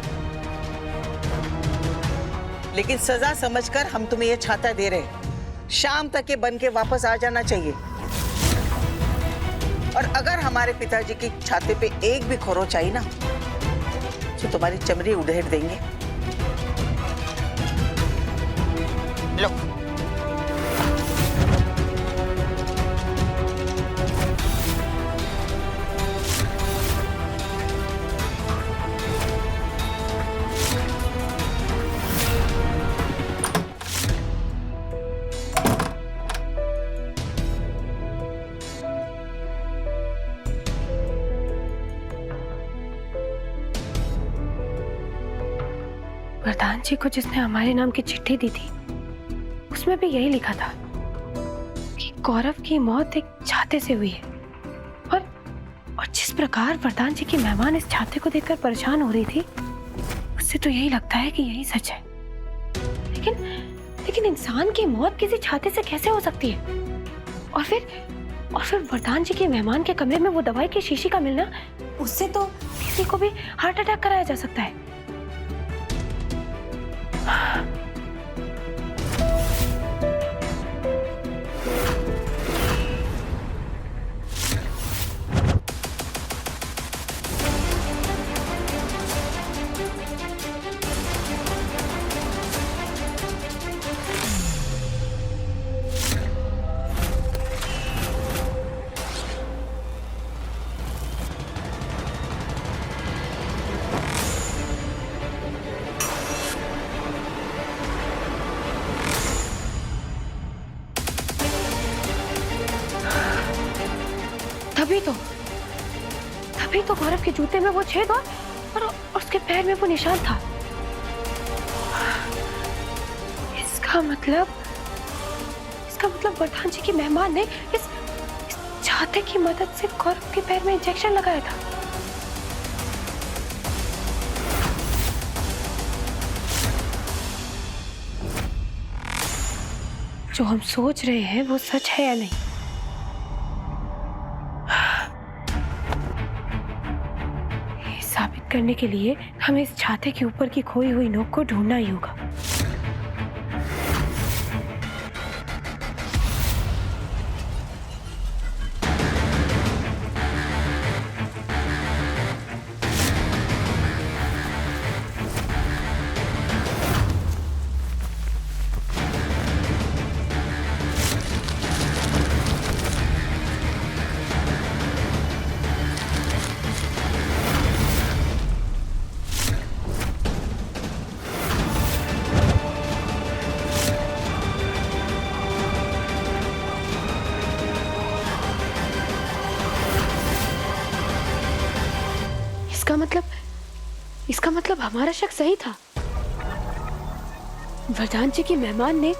लेकिन सजा समझकर हम तुम्हें ये छाता दे रहे हैं। शाम तक ये बन के वापस आ जाना चाहिए। और अगर हमारे पिताजी की छाते पे एक भी खरोच आई ना, तो तुम्हारी चमड़ी उधेड़ देंगे। लो। वरदान जी को जिसने हमारे नाम की चिट्ठी दी थी, उसमें भी यही लिखा था कि गौरव की मौत एक छाते से हुई है। और जिस प्रकार वरदान जी की मेहमान इस छाते को देखकर परेशान हो रही थी, उससे तो यही लगता है कि यही सच है। लेकिन इंसान की मौत किसी छाते से कैसे हो सकती है? और फिर वरदान जी के मेहमान के कमरे में वो दवाई की शीशी का मिलना, उससे तो किसी को भी हार्ट अटैक कराया जा सकता है। तभी तो गौरव के जूते में वो छेद और उसके पैर में वो निशान था। इसका मतलब वरदान जी की मेहमान ने इस छाते की मदद से गौरव के पैर में इंजेक्शन लगाया था। जो हम सोच रहे हैं वो सच है या नहीं? साबित करने के लिए हमें इस छाते के ऊपर की खोई हुई नोक को ढूंढना ही होगा। इसका मतलब हमारा शक सही था। वरदान जी की मेहमान ने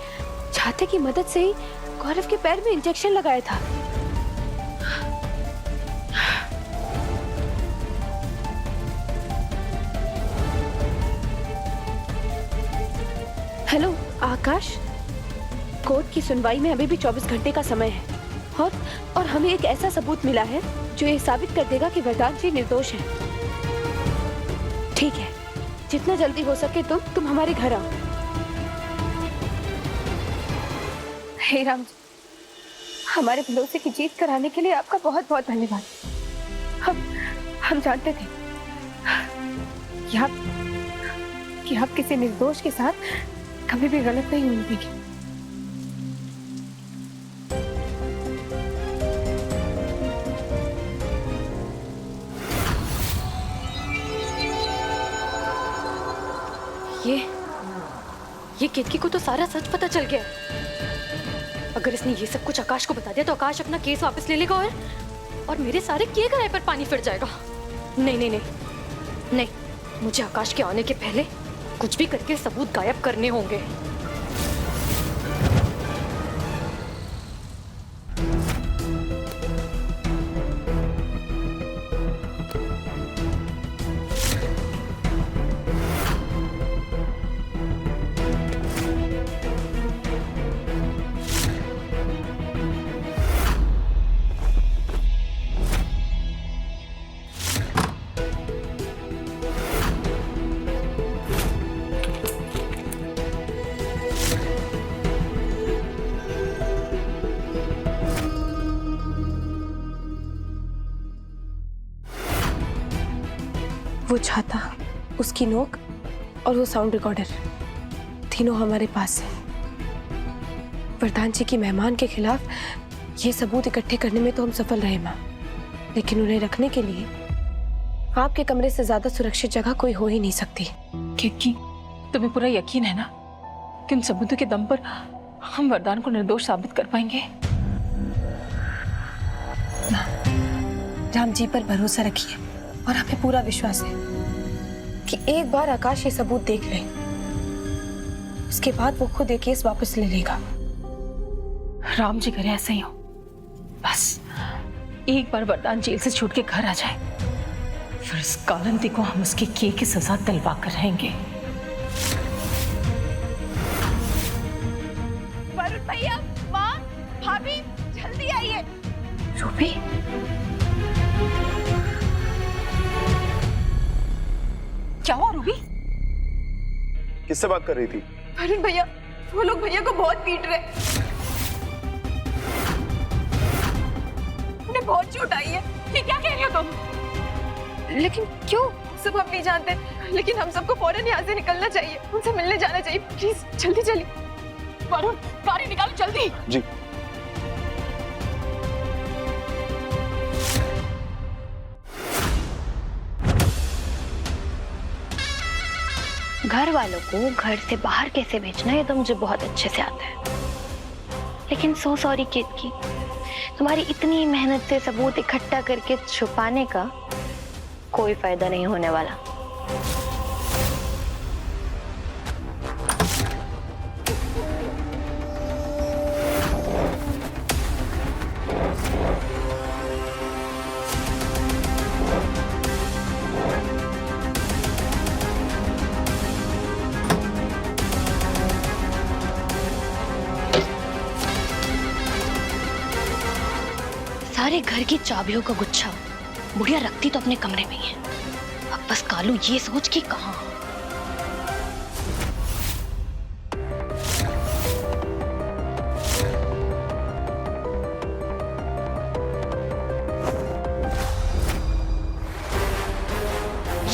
छाते की मदद से ही गौरव के पैर में इंजेक्शन लगाया था। हेलो आकाश, कोर्ट की सुनवाई में अभी भी 24 घंटे का समय है और हमें एक ऐसा सबूत मिला है जो ये साबित कर देगा कि वरदान जी निर्दोष हैं। ठीक है, जितना जल्दी हो सके तुम हमारे घर आओ। हे राम जी, हमारे भरोसे की जीत कराने के लिए आपका बहुत बहुत धन्यवाद। हम जानते थे कि आप किसी निर्दोष के साथ कभी भी गलत नहीं होने देंगे। ये केतकी को तो सारा सच पता चल गया। अगर इसने ये सब कुछ आकाश को बता दिया तो आकाश अपना केस वापस ले लेगा और मेरे सारे किए कराए पर पानी फिर जाएगा। नहीं, मुझे आकाश के आने के पहले कुछ भी करके सबूत गायब करने होंगे। वो छाता, उसकी नोक और वो साउंड रिकॉर्डर, तीनों हमारे पास है। वरदान जी की मेहमान के खिलाफ ये सबूत इकट्ठे करने में तो हम सफल रहे माँ, लेकिन उन्हें रखने के लिए आपके कमरे से ज्यादा सुरक्षित जगह कोई हो ही नहीं सकती। क्योंकि तुम्हें पूरा यकीन है ना कि उन सबूतों के दम पर हम वरदान को निर्दोष साबित कर पाएंगे? राम जी पर भरोसा रखिए और हमें पूरा विश्वास है कि एक बार आकाश ये सबूत देख ले, उसके बाद वो खुद ये केस वापस ले लेगा। राम जी करे ऐसा ही हो। बस एक बार वरदान जेल से छूट के घर आ जाए, फिर इस कालंती को हम उसके किए की सजा दिलवा कर रहेंगे। वरुण भैया, माँ, भाभी, जल्दी आइए। रूबी, क्या हुआ रूबी? किससे बात कर रही थी? वरुण भैया, वो लोग भैया को बहुत पीट रहे, उन्हें बहुत चोट आई है। ये क्या कह रही हो तुम? लेकिन क्यों? सब हम नहीं जानते, लेकिन हम सबको फौरन यहाँ से निकलना चाहिए, उनसे मिलने जाना चाहिए। प्लीज जल्दी चलिए। वरुण, गाड़ी निकालो जल्दी। जी। घर वालों को घर से बाहर कैसे भेजना है तो मुझे बहुत अच्छे से आता है। लेकिन सो सॉरी केतकी, तुम्हारी इतनी मेहनत से सबूत इकट्ठा करके छुपाने का कोई फायदा नहीं होने वाला। सारे घर की चाबियों का गुच्छा बुढ़िया रखती तो अपने कमरे में ही है। अब बस कालू ये सोच कि कहाँ।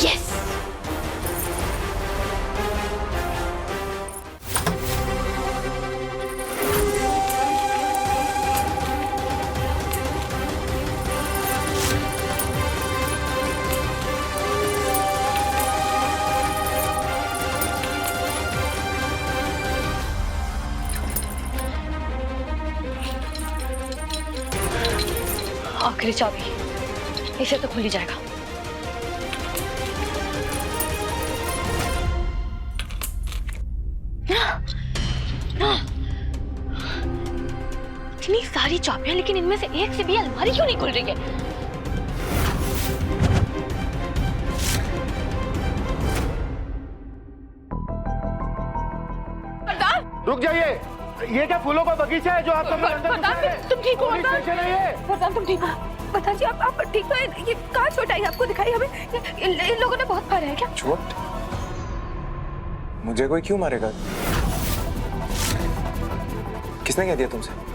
यस, आखिरी चाबी, इसे तो खुल ही जाएगा। इतनी सारी चाबियां, लेकिन इनमें से एक से भी अलमारी क्यों नहीं खुल रही है? रुक जाइए। ये क्या फूलों का बगीचा है जो आप सब लोग अंदर घुस रहे हैं? तुम ठीक हो? पुलिस स्टेशन है ये। वरदान तुम ठीक हो? वरदान जी आप ठीक हो? ये कहाँ चोट आई आपको? दिखाई हमें। इन लोगों ने बहुत मारा है क्या? चोट? मुझे कोई क्यों मारेगा? किसने कह दिया तुमसे?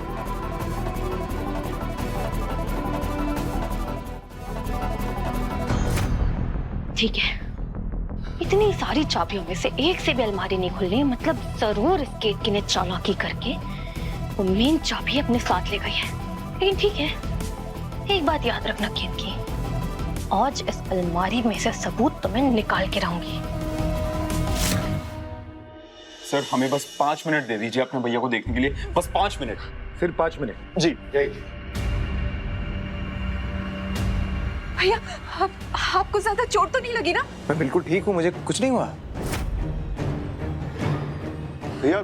ठीक है, इतनी सारी चाबियों में से एक से भी अलमारी नहीं खुलनी, मतलब जरूर इस केतकी ने चालाकी करके वो मेन चाबी अपने साथ ले गई है। लेकिन ठीक है, एक बात याद रखना केतकी, आज इस अलमारी में से सबूत तो मैं निकाल के रहूंगी। सर हमें बस 5 मिनट दे दीजिए अपने भैया को देखने के लिए, बस 5 मिनट। सिर्फ 5 मिनट? जी। भैया आपको ज्यादा चोट तो नहीं लगी ना? मैं बिल्कुल ठीक हूँ, मुझे कुछ नहीं हुआ। भैया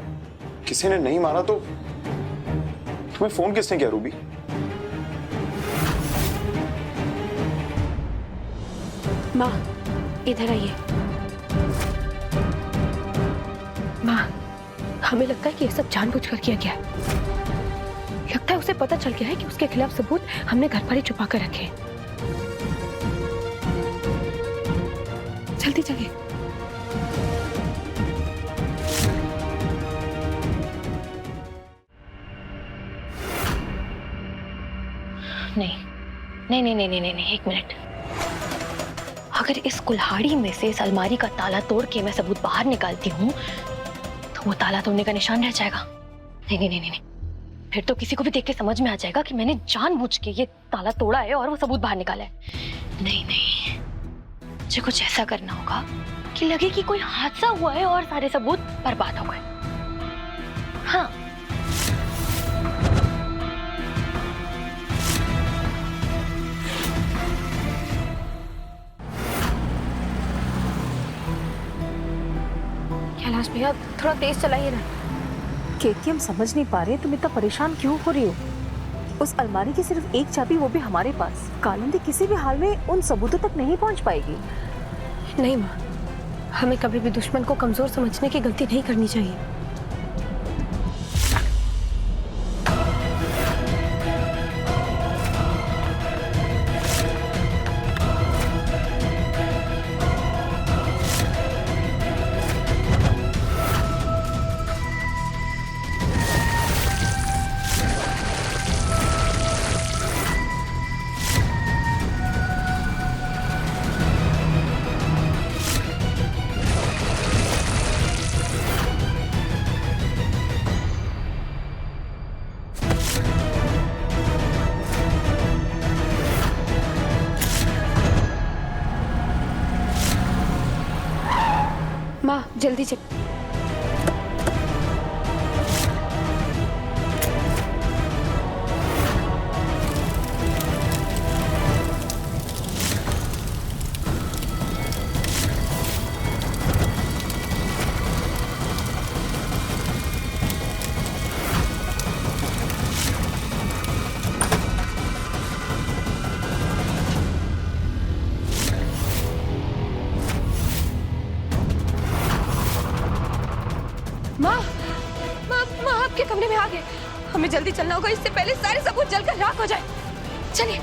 किसी ने नहीं मारा तो तुम्हें फोन किसने किया रूबी? माँ इधर आइए। माँ हमें लगता है कि ये सब जानबूझकर किया गया है। लगता है उसे पता चल गया है कि उसके खिलाफ सबूत हमने घर पर ही छुपा कर रखे हैं। जल्दी चलिए। नहीं, एक मिनट। अगर इस कुल्हाड़ी में से इस अलमारी का ताला तोड़ के मैं सबूत बाहर निकालती हूँ तो वो ताला तोड़ने का निशान रह जाएगा। नहीं, फिर तो किसी को भी देख के समझ में आ जाएगा कि मैंने जानबूझ के ये ताला तोड़ा है और वो सबूत बाहर निकाला है। नहीं, मुझे कुछ ऐसा करना होगा कि लगे कि कोई हादसा हुआ है और सारे सबूत बर्बाद हो गए। हाँ, कैलाश भैया थोड़ा तेज चलाइए ना। केतकी हम समझ नहीं पा रहे तुम इतना परेशान क्यों हो रही हो? उस अलमारी की सिर्फ एक चाबी, वो भी हमारे पास। कालिंदी किसी भी हाल में उन सबूतों तक नहीं पहुंच पाएगी। नहीं माँ, हमें कभी भी दुश्मन को कमजोर समझने की गलती नहीं करनी चाहिए। माँ जल्दी चल। माँ आपके कमरे में आ गए। हमें जल्दी चलना होगा, इससे पहले सारे सबूत जलकर राख हो जाए। चलिए।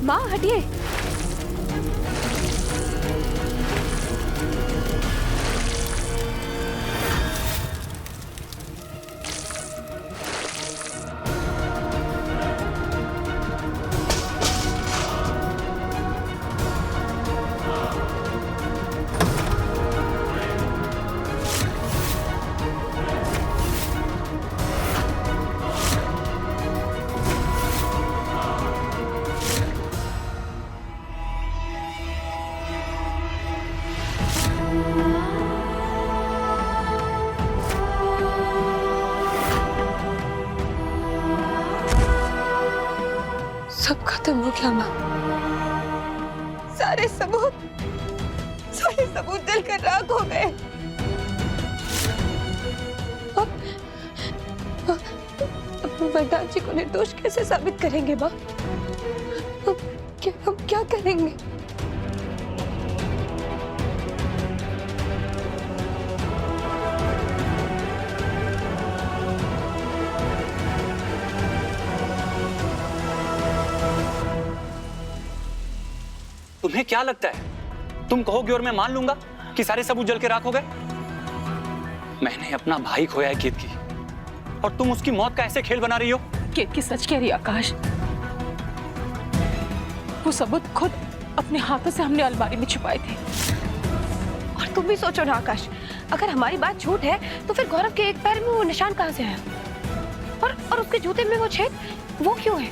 माँ हटिए। तो वो क्या माँ? सारे सबूत जलकर राख हो गए। अब वरदान जी को निर्दोष कैसे साबित करेंगे माँ? हम क्या करेंगे? तुम्हें क्या लगता है तुम कहोगे और मैं मान लूंगा कि सारे सबूत जल के राख हो गए? मैंने अपना भाई खोया है केतकी, और तुम उसकी मौत का ऐसे खेल बना रही हो। केतकी सच कह रही है आकाश। वो सबूत खुद अपने हाथों से हमने अलमारी में छुपाए थे। और तुम भी सोचो ना आकाश, अगर हमारी बात झूठ है तो फिर गौरव के एक पैर में वो निशान कहाँ से आया? और उसके जूते में वो छेद वो क्यों है?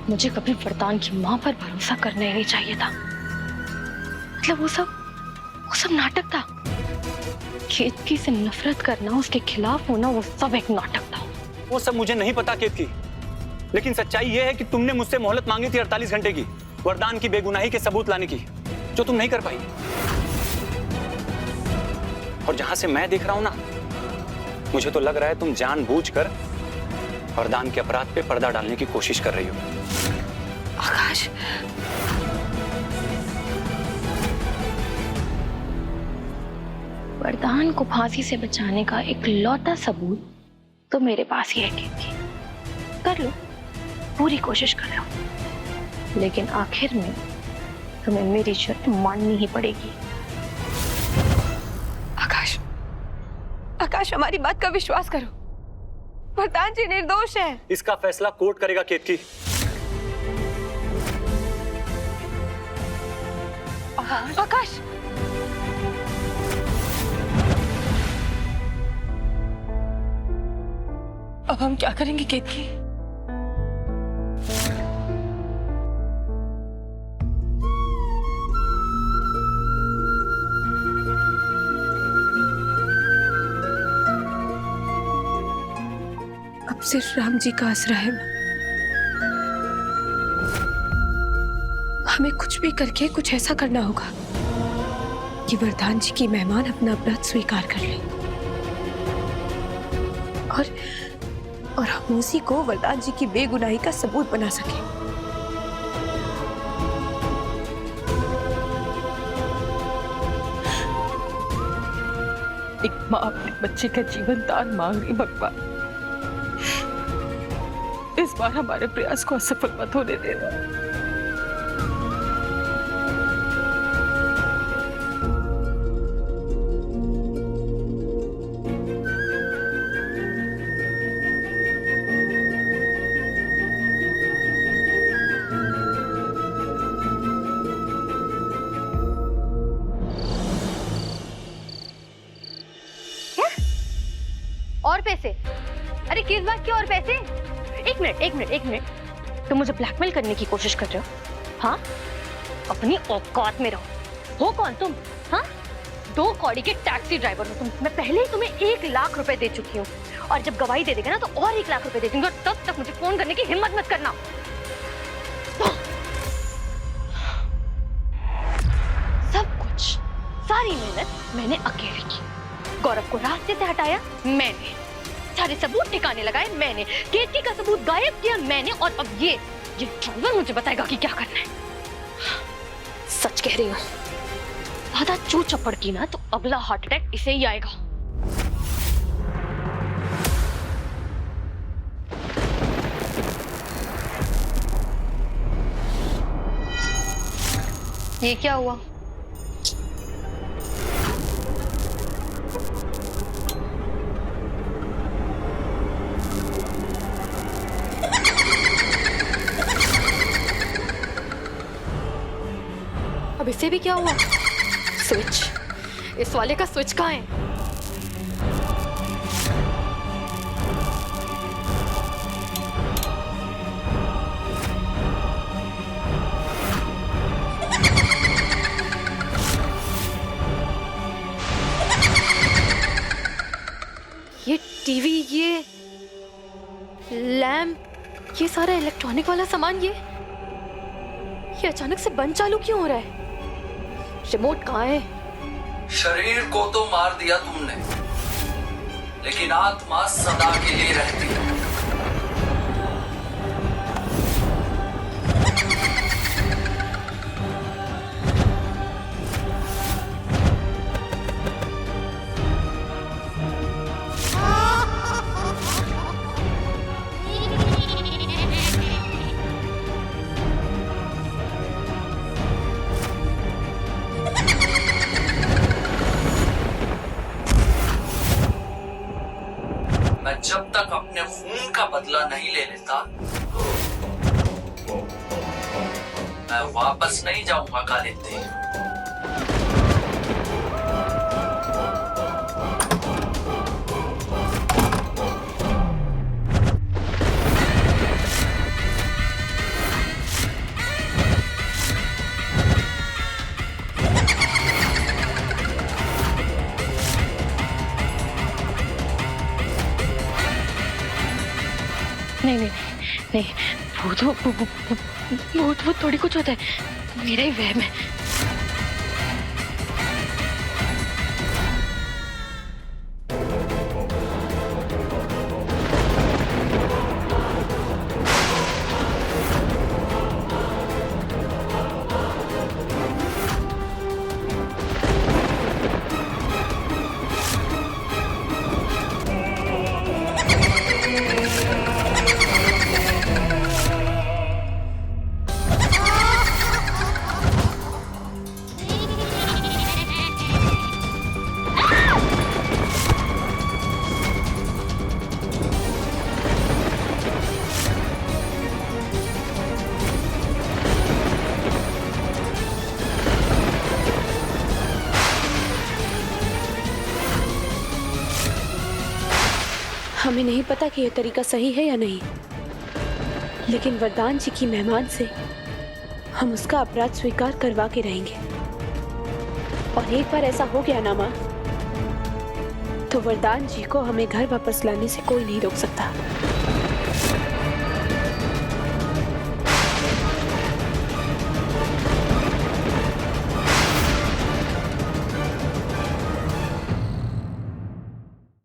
मुझे कभी वरदान की माँ पर भरोसा करना ही नहीं चाहिए था। मतलब वो सब नाटक था। केतकी से नफरत करना, उसके खिलाफ होना, वो सब एक नाटक था। वो सब मुझे नहीं पता केतकी, लेकिन सच्चाई ये है कि तुमने मुझसे मोहलत मांगी थी 48 घंटे की, वरदान की बेगुनाही के सबूत लाने की, जो तुम नहीं कर पाई। और जहां से मैं देख रहा हूं ना, मुझे तो लग रहा है तुम जानबूझकर वरदान के अपराध पे पर्दा डालने की कोशिश कर रही हो। आकाश, वरदान को फांसी से बचाने का एक लौता सबूत तो मेरे पास ही है केतकी। कर लो, पूरी कोशिश कर लो, लेकिन आखिर में तुम्हें मेरी शर्त माननी ही पड़ेगी। आकाश, हमारी बात का विश्वास करो। वरदान जी निर्दोष है। इसका फैसला कोर्ट करेगा केतकी। आकाश, अब हम क्या करेंगे केतकी? अब सिर्फ राम जी का आसरा है। हमें कुछ भी करके कुछ ऐसा करना होगा कि वरदान जी की मेहमान अपना अपराध स्वीकार कर ले, और हम उसी को वरदान जी की बेगुनाही का सबूत बना सके। एक माँ अपने बच्चे का जीवन दान मांग रही। भगवान, इस बार हमारे प्रयास को असफल मत होने देना। और पैसे? अरे किस बात के और पैसे? एक मिनट, तुम मुझे ब्लैकमेल करने की कोशिश कर रहे हो? हाँ, अपनी औकात में रहो। हो कौन तुम? हाँ, 2 कौड़ी के टैक्सी ड्राइवर हो तुम। मैं पहले ही तुम्हें 1 लाख रुपए दे चुकी हूँ, और जब गवाही दे देगा ना तो और 1 लाख रुपए दे दूंगी, और तब तक मुझे फोन करने की हिम्मत मत करना। सब कुछ, सारी मेहनत मैंने अकेले की। गौरव को रास्ते से हटाया मैंने, सारे सबूत ठिकाने लगाए मैंने, केतकी का सबूत गायब किया मैंने, और अब ये ड्राइवर मुझे बताएगा कि क्या करना है। सच कह रही हूँ, ज्यादा चू चप्पड़ की ना तो अगला हार्ट अटैक इसे ही आएगा। ये क्या हुआ? अब इसे भी क्या हुआ? स्विच, इस वाले का स्विच कहाँ है? ये टीवी, ये लैंप, ये सारा इलेक्ट्रॉनिक वाला सामान ये अचानक से बंद चालू क्यों हो रहा है? रिमोट कहाँ है? शरीर को तो मार दिया तुमने, लेकिन आत्मा सदा के लिए रहती है। मैं जब तक अपने खून का बदला नहीं ले लेता, मैं वापस नहीं जाऊंगा कालिंदी। नहीं, भूत थोड़ी कुछ होता है, मेरा ही वहम है। हमें नहीं पता कि यह तरीका सही है या नहीं, लेकिन वरदान जी की मेहमान से हम उसका अपराध स्वीकार करवा के रहेंगे। और एक बार ऐसा हो गया ना माँ, तो वरदान जी को हमें घर वापस लाने से कोई नहीं रोक सकता।